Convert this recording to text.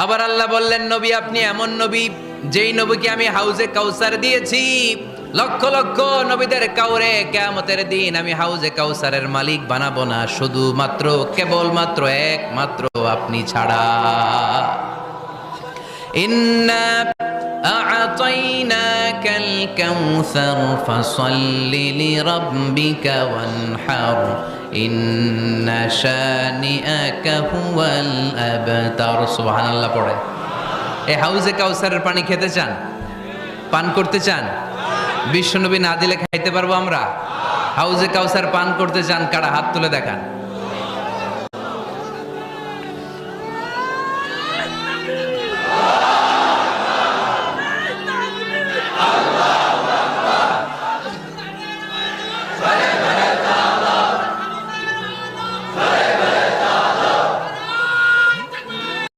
আবার আল্লাহ বললেন, নবী আপনি এমন নবী যেই নবীকে আমি হাউজে কাউসার দিয়েছি। লক্ষ লক্ষ নবীদের কাউরে কিয়ামতের দিন আমি হাউজে কাউসারের মালিক বানাবো না, শুধুমাত্র কেবলমাত্র একমাত্র আপনি ছাড়া। ইন্না আ'তাইনাকাল কাউসার ফাসাল্লি লিরাব্বিকা ওয়ানহার ইন্না শানিআকা হুয়াল আবতার। সুবহানাল্লাহ পড়ে। এই হাউজে কাউসারের পানি খেতে চান? পান করতে চান? বিশ্বনবী না দিলে খাইতে পারবো আমরা? হাউজে কাউসার পান করতে চান কারা? হাত তুলে দেখান।